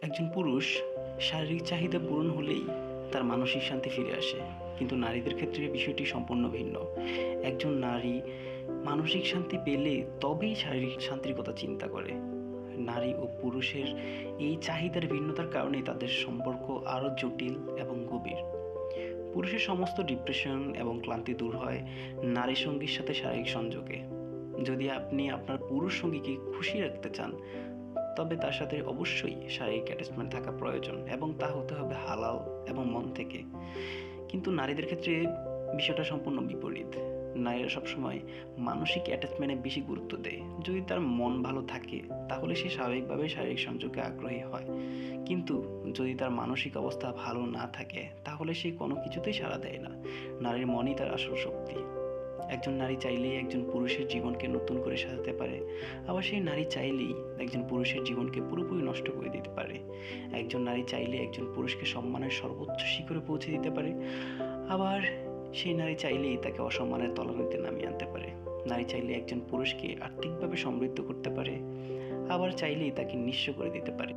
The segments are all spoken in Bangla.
একজন পুরুষ শারীরিক চাহিদা পূরণ হলেই তার মানসিক শান্তি ফিরে আসে, কিন্তু নারীদের ক্ষেত্রে বিষয়টি সম্পূর্ণ ভিন্ন। একজন নারী মানসিক শান্তি পেলে তবেই শারীরিক শান্তির কথা চিন্তা করে। নারী ও পুরুষের এই চাহিদার ভিন্নতার কারণেই তাদের সম্পর্ক আরও জটিল এবং গভীর। পুরুষের সমস্ত ডিপ্রেশন এবং ক্লান্তি দূর হয় নারী সঙ্গীর সাথে শারীরিক সংযোগে। যদি আপনি আপনার পুরুষ সঙ্গীকে খুশি রাখতে চান, তবে তার সাথে অবশ্যই শারীরিক অ্যাটাচমেন্ট থাকা প্রয়োজন, এবং তা হতে হবে হালাল এবং মন থেকে। কিন্তু নারীদের ক্ষেত্রে বিষয়টা সম্পূর্ণ বিপরীত। নারীরা সবসময় মানসিক অ্যাটাচমেন্টে বেশি গুরুত্ব দেয়। যদি তার মন ভালো থাকে তাহলে সে স্বাভাবিকভাবে শারীরিক সংযোগে আগ্রহী হয়, কিন্তু যদি তার মানসিক অবস্থা ভালো না থাকে তাহলে সে কোনো কিছুতেই সাড়া দেয় না। নারীর মনই তার আসল শক্তি। একজন নারী চাইলেই একজন পুরুষের জীবনকে নতুন করে সাজাতে পারে, আবার সেই নারী চাইলেই একজন পুরুষের জীবনকে পুরোপুরি নষ্ট করে দিতে পারে। একজন নারী চাইলে একজন পুরুষকে সম্মানের সর্বোচ্চ শিখরে পৌঁছে দিতে পারে, আবার সেই নারী চাইলেই তাকে অসম্মানের তলানিতে নামিয়ে আনতে পারে। নারী চাইলে একজন পুরুষকে আর্থিকভাবে সমৃদ্ধ করতে পারে, আবার চাইলেই তাকে নিঃস্ব করে দিতে পারে।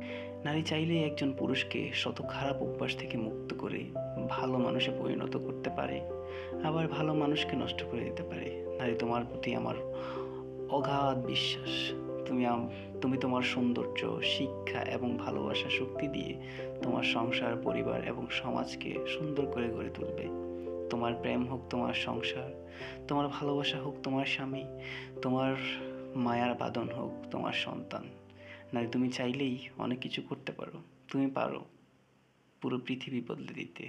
নারী চাইলেই একজন পুরুষকে শত খারাপ অভ্যাস থেকে মুক্ত করে ভালো মানুষে পরিণত করতে পারে, আবার ভালো মানুষকে নষ্ট করে দিতে পারে। নারী, তোমার প্রতি আমার অগাধ বিশ্বাস। তুমি তোমার সৌন্দর্য, শিক্ষা এবং ভালোবাসা শক্তি দিয়ে তোমার সংসার, পরিবার এবং সমাজকে সুন্দর করে গড়ে তুলবে। তোমার প্রেম হোক তোমার সংসার, তোমার ভালোবাসা হোক তোমার স্বামী, তোমার মায়ার বাঁধন হোক তোমার সন্তান। নারী, তুমি চাইলেই অনেক কিছু করতে পারো। তুমি পারো পুরো পৃথিবী বদলে দিতে।